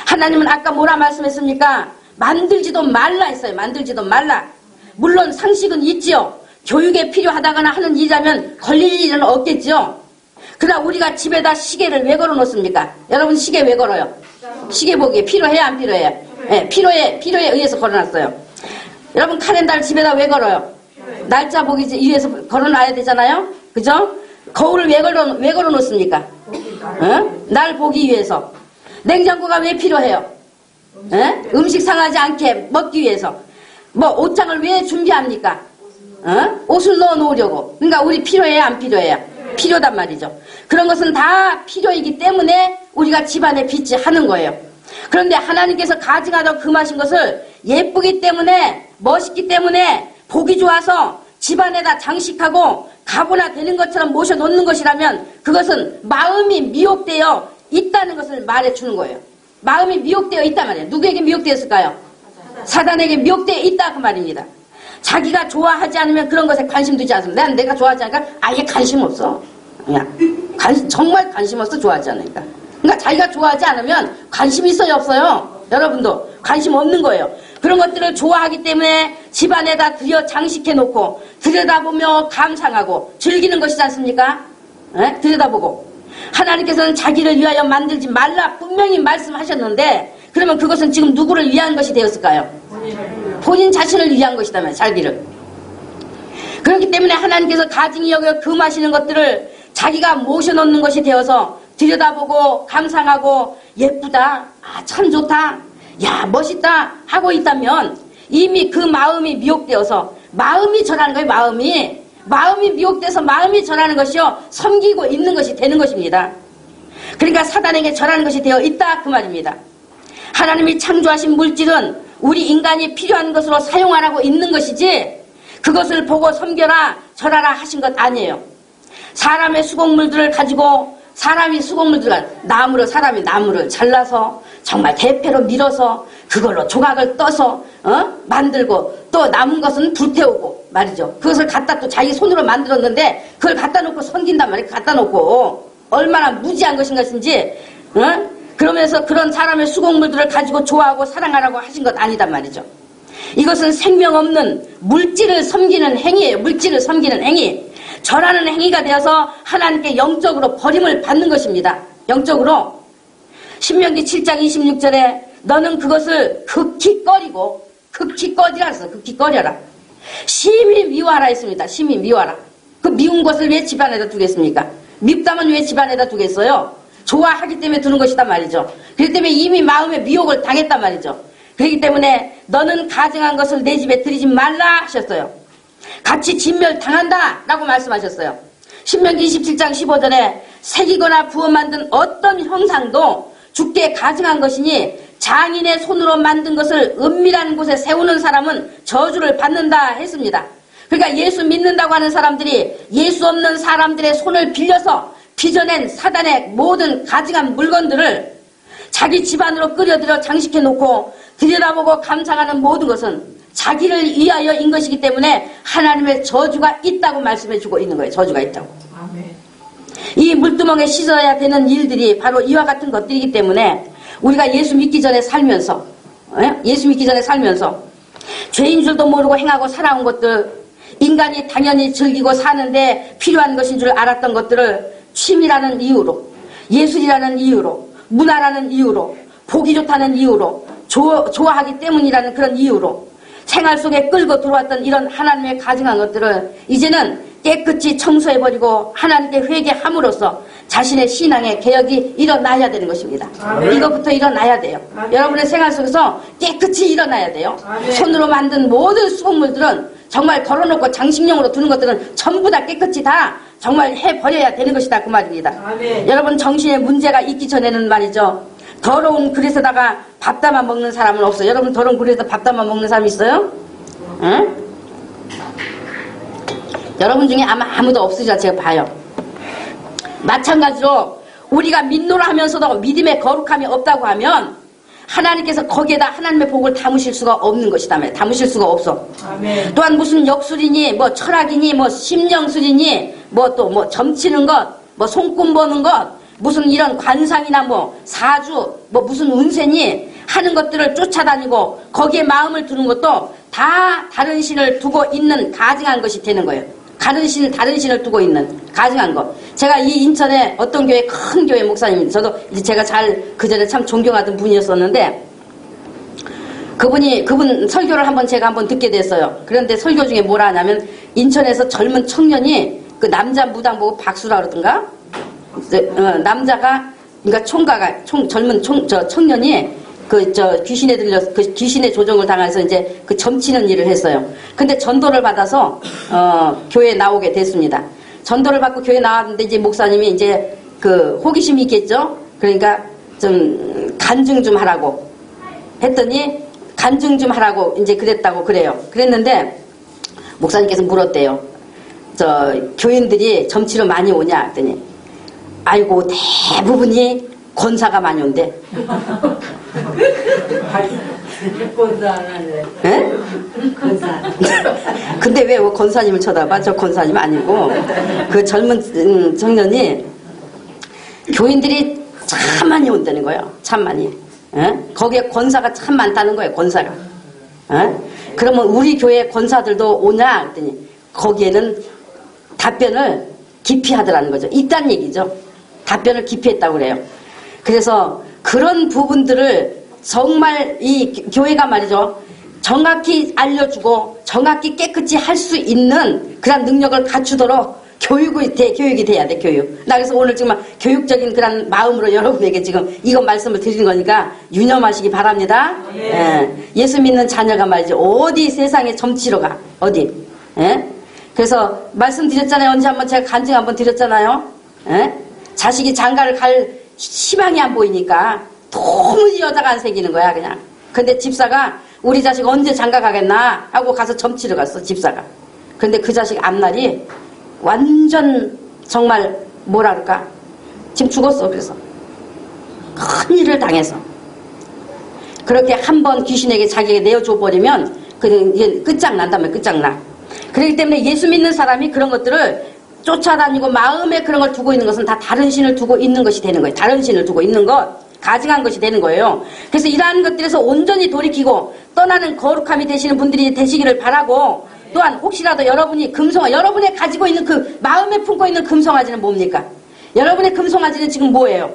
하나님은 아까 뭐라 말씀했습니까? 만들지도 말라 했어요. 만들지도 말라. 물론 상식은 있지요. 교육에 필요하다거나 하는 일이라면 걸릴 일은 없겠지요. 그러나 우리가 집에다 시계를 왜 걸어 놓습니까? 여러분 시계 왜 걸어요? 시계 보기에 필요해요, 안 필요해요? 네, 필요에 의해서 걸어놨어요. 여러분 카렌다를 집에다 왜 걸어요? 날짜 보기 위해서 걸어놔야 되잖아요. 그죠? 거울을 왜 걸어 놓습니까? 날 보기 위해서. 냉장고가 왜 필요해요? 음식 상하지 않게 먹기 위해서. 뭐 옷장을 왜 준비합니까? 옷을 넣어 놓으려고. 그러니까 우리 필요해요, 안 필요해요? 필요단 말이죠. 그런 것은 다 필요이기 때문에 우리가 집안에 비치하는 거예요. 그런데 하나님께서 가증하다고 금하신 것을 예쁘기 때문에, 멋있기 때문에, 보기 좋아서 집안에다 장식하고 가구나 되는 것처럼 모셔놓는 것이라면 그것은 마음이 미혹되어 있다는 것을 말해주는 거예요. 마음이 미혹되어 있단 말이에요. 누구에게 미혹되었을까요? 사단에게 미혹되어 있다 그 말입니다. 자기가 좋아하지 않으면 그런 것에 관심 두지 않습니다. 내가 좋아하지 않으니까 아예 관심 없어. 그냥 정말 관심 없어. 좋아하지 않으니까. 그러니까 자기가 좋아하지 않으면 관심 있어요, 없어요? 여러분도 관심 없는 거예요. 그런 것들을 좋아하기 때문에 집안에다 들여 장식해 놓고 들여다보며 감상하고 즐기는 것이지 않습니까? 들여다보고. 하나님께서는 자기를 위하여 만들지 말라 분명히 말씀하셨는데 그러면 그것은 지금 누구를 위한 것이 되었을까요? 본인 자신을 위한 것이다면 자기를. 그렇기 때문에 하나님께서 가증히 여겨 금하시는 것들을 자기가 모셔놓는 것이 되어서 들여다보고 감상하고 예쁘다, 참 좋다, 야 멋있다 하고 있다면 이미 그 마음이 미혹되어서 마음이 절하는 거예요. 마음이 미혹돼서 마음이 절하는 것이요 섬기고 있는 것이 되는 것입니다. 그러니까 사단에게 절하는 것이 되어 있다 그 말입니다. 하나님이 창조하신 물질은 우리 인간이 필요한 것으로 사용하라고 있는 것이지 그것을 보고 섬겨라 절하라 하신 것 아니에요. 사람의 수곡물들을 가지고 사람이 수곡물들을 사람이 나무를 잘라서 정말 대패로 밀어서 그걸로 조각을 떠서 만들고 또 남은 것은 불태우고 말이죠. 그것을 갖다 또 자기 손으로 만들었는데 그걸 갖다 놓고 섬긴단 말이에요. 갖다 놓고 얼마나 무지한 것인지 그러면서 그런 사람의 수곡물들을 가지고 좋아하고 사랑하라고 하신 것 아니단 말이죠. 이것은 생명 없는 물질을 섬기는 행위예요. 물질을 섬기는 행위. 절하는 행위가 되어서 하나님께 영적으로 버림을 받는 것입니다. 영적으로. 신명기 7장 26절에 너는 그것을 극히 꺼리고 극히 꺼리라 했어. 극히 꺼려라. 심히 미워하라 했습니다. 심히 미워하라. 그 미운 것을 왜 집안에다 두겠습니까? 밉다면 왜 집안에다 두겠어요? 좋아하기 때문에 두는 것이단 말이죠. 그렇기 때문에 이미 마음에 미혹을 당했단 말이죠. 그렇기 때문에 너는 가증한 것을 내 집에 들이지 말라 하셨어요. 같이 진멸당한다 라고 말씀하셨어요. 신명기 27장 15절에 새기거나 부어 만든 어떤 형상도 주께 가증한 것이니 장인의 손으로 만든 것을 은밀한 곳에 세우는 사람은 저주를 받는다 했습니다. 그러니까 예수 믿는다고 하는 사람들이 예수 없는 사람들의 손을 빌려서 빚어낸 사단의 모든 가증한 물건들을 자기 집안으로 끌어들여 장식해 놓고 들여다보고 감상하는 모든 것은 자기를 위하여인 것이기 때문에 하나님의 저주가 있다고 말씀해 주고 있는 거예요. 저주가 있다고. 아멘. 이 물두멍에 씻어야 되는 일들이 바로 이와 같은 것들이기 때문에 우리가 예수 믿기 전에 살면서 죄인 줄도 모르고 행하고 살아온 것들, 인간이 당연히 즐기고 사는데 필요한 것인 줄 알았던 것들을 취미라는 이유로, 예술이라는 이유로, 문화라는 이유로, 보기 좋다는 이유로, 좋아하기 때문이라는 그런 이유로 생활 속에 끌고 들어왔던 이런 하나님의 가증한 것들을 이제는 깨끗이 청소해버리고 하나님께 회개함으로써 자신의 신앙의 개혁이 일어나야 되는 것입니다. 아멘. 이것부터 일어나야 돼요. 아멘. 여러분의 생활 속에서 깨끗이 일어나야 돼요. 아멘. 손으로 만든 모든 수곡물들은 정말 덜어놓고 장식용으로 두는 것들은 전부 다 깨끗이 다 정말 해버려야 되는 것이다 그 말입니다. 아멘. 여러분 정신에 문제가 있기 전에는 말이죠. 더러운 그릇에다가 밥 담아 먹는 사람은 없어요. 여러분 더러운 그릇에다 밥 담아 먹는 사람 있어요? 응? 여러분 중에 아마 아무도 없으리라 제가 봐요. 마찬가지로 우리가 믿노라 하면서도 믿음의 거룩함이 없다고 하면 하나님께서 거기에다 하나님의 복을 담으실 수가 없는 것이다. 담으실 수가 없어. 아멘. 또한 무슨 역술이니 뭐 철학이니 뭐 심령술이니 뭐 또 뭐 점치는 것, 뭐 손금 보는 것, 무슨 이런 관상이나 뭐 사주, 뭐 무슨 운세니 하는 것들을 쫓아다니고 거기에 마음을 두는 것도 다 다른 신을 두고 있는 가증한 것이 되는 거예요. 다른 신을 두고 있는 가증한 것. 제가 이 인천에 어떤 교회, 큰 교회 목사님, 저도 이제 제가 그 전에 참 존경하던 분이었었는데, 그분 설교를 제가 한번 듣게 됐어요. 그런데 설교 중에 뭐라 하냐면, 인천에서 젊은 청년이 그 남자 무당 보고 박수라 그러던가? 남자가, 그러니까 젊은 청년이 귀신의 조종을 당해서 이제 그 점치는 일을 했어요. 근데 전도를 받아서, 교회에 나오게 됐습니다. 전도를 받고 교회에 나왔는데 이제 목사님이 이제 그 호기심이 있겠죠? 그러니까 좀 간증 좀 하라고 했더니 간증 좀 하라고 이제 그래요. 그랬는데 목사님께서 물었대요. 교인들이 점치러 많이 오냐? 했더니 아이고, 대부분이 권사가 많이 온대. 권사 안 하네. 예? 권사. 근데 왜 권사님을 쳐다봐? 저 권사님 아니고. 그 젊은 청년이 교인들이 참 많이 온다는 거예요. 참 많이. 예? 거기에 권사가 참 많다는 거예요. 권사가. 예? 그러면 우리 교회 권사들도 오냐? 그랬더니 거기에는 답변을 깊이 하더라는 거죠. 있다는 얘기죠. 답변을 깊이 했다고 그래요. 그래서 그런 부분들을 정말 이 교회가 말이죠. 정확히 알려주고 정확히 깨끗이 할 수 있는 그런 능력을 갖추도록 교육이 돼야 돼, 교육. 나 그래서 오늘 정말 교육적인 그런 마음으로 여러분에게 지금 이것 말씀을 드리는 거니까 유념하시기 바랍니다. 예. 예수 믿는 자녀가 말이죠. 어디 세상에 점치러 가. 어디. 예? 그래서 말씀드렸잖아요. 언제 한번 제가 간증 한번 드렸잖아요. 예? 자식이 장가를 갈 희망이 안 보이니까 도무지 여자가 안 생기는 거야, 그냥. 근데 집사가 우리 자식 언제 장가 가겠나 하고 가서 점치러 갔어, 집사가. 근데 그 자식 앞날이 완전 정말 뭐라 그럴까, 지금 죽었어. 그래서 큰일을 당해서 그렇게 한 번 귀신에게 자기에게 내어줘 버리면 이게 끝장난다면 끝장나. 그렇기 때문에 예수 믿는 사람이 그런 것들을 쫓아다니고 마음에 그런 걸 두고 있는 것은 다 다른 신을 두고 있는 것이 되는 거예요. 다른 신을 두고 있는 것, 가증한 것이 되는 거예요. 그래서 이러한 것들에서 온전히 돌이키고 떠나는 거룩함이 되시는 분들이 되시기를 바라고, 또한 혹시라도 여러분이 여러분이 가지고 있는 그 마음에 품고 있는 금송아지는 뭡니까? 여러분의 금송아지는 지금 뭐예요?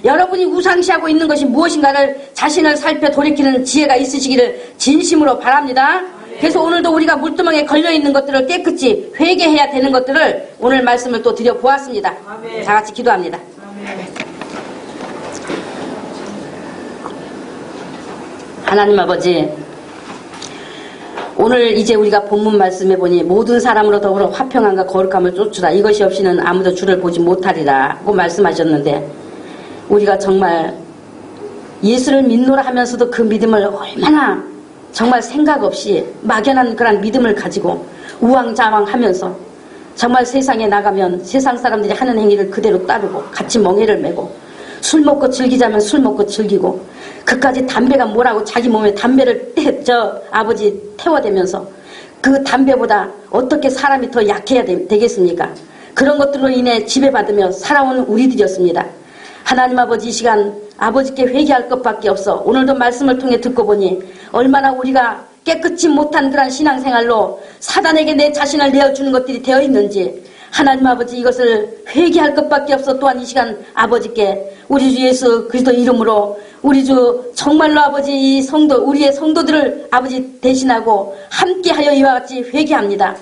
여러분이 우상시하고 있는 것이 무엇인가를 자신을 살펴 돌이키는 지혜가 있으시기를 진심으로 바랍니다. 그래서 오늘도 우리가 물두멍에 걸려있는 것들을 깨끗이 회개해야 되는 것들을 오늘 말씀을 또 드려보았습니다. 다 같이 기도합니다. 하나님 아버지, 오늘 이제 우리가 본문 말씀해 보니 모든 사람으로 더불어 화평함과 거룩함을 쫓으라. 이것이 없이는 아무도 주를 보지 못하리라고 말씀하셨는데, 우리가 정말 예수를 믿노라 하면서도 그 믿음을 얼마나 정말 생각 없이 막연한 그런 믿음을 가지고 우왕좌왕하면서 정말 세상에 나가면 세상 사람들이 하는 행위를 그대로 따르고 같이 멍해를 메고, 술 먹고 즐기자면 술 먹고 즐기고, 그까지 담배가 뭐라고 자기 몸에 담배를 아버지 태워대면서 그 담배보다 어떻게 사람이 더 약해야 되겠습니까? 그런 것들로 인해 지배받으며 살아온 우리들이었습니다. 하나님 아버지, 이 시간 아버지께 회개할 것밖에 없어. 오늘도 말씀을 통해 듣고 보니 얼마나 우리가 깨끗이 못한 그런 신앙생활로 사단에게 내 자신을 내어주는 것들이 되어 있는지, 하나님 아버지, 이것을 회개할 것밖에 없어. 또한 이 시간 아버지께 우리 주 예수 그리스도 이름으로 우리 주 정말로 아버지 이 성도, 우리의 성도들을 아버지 대신하고 함께하여 이와 같이 회개합니다.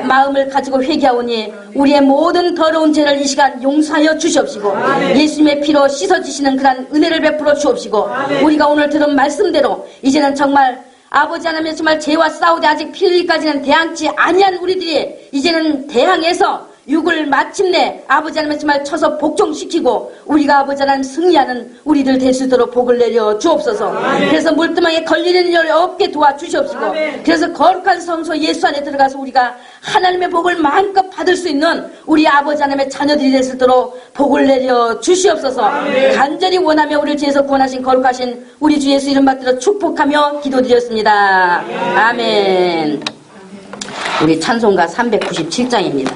마음을 가지고 회개하오니 우리의 모든 더러운 죄를 이 시간 용서하여 주시옵시고, 예수님의 피로 씻어지시는 그런 은혜를 베풀어 주옵시고, 우리가 오늘 들은 말씀대로 이제는 정말 아버지 하나님 정말 죄와 싸우되 아직 피 흘리기까지는 대항치 아니한 우리들이 이제는 대항해서 육을 마침내 아버지 하나님 정말 쳐서 복종시키고 우리가 아버지 하나님 승리하는 우리들 될 수 있도록 복을 내려 주옵소서. 그래서 물두멍에 걸리는 일 없게 도와주시옵시고, 그래서 거룩한 성소 예수 안에 들어가서 우리가 하나님의 복을 마음껏 받을 수 있는 우리 아버지 하나님의 자녀들이 될 수 있도록 복을 내려 주시옵소서. 간절히 원하며 우리를 죄에서 구원하신 거룩하신 우리 주 예수 이름 받들어 축복하며 기도드렸습니다. 아멘. 우리 찬송가 397장입니다.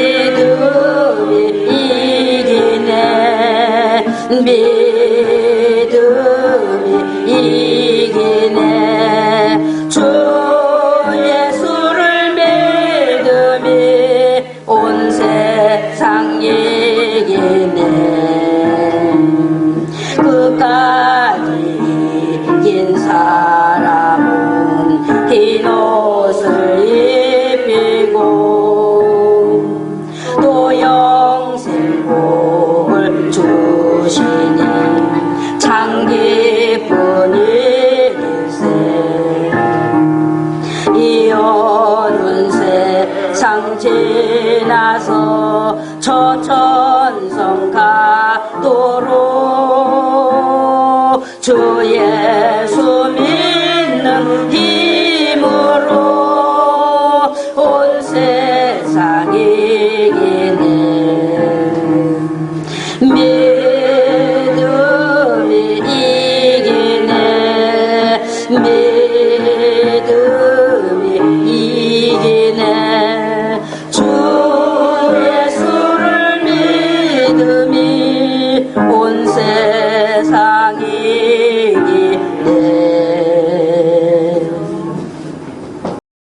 믿음이 이기네. 강 지나서 저천성 가도록 주의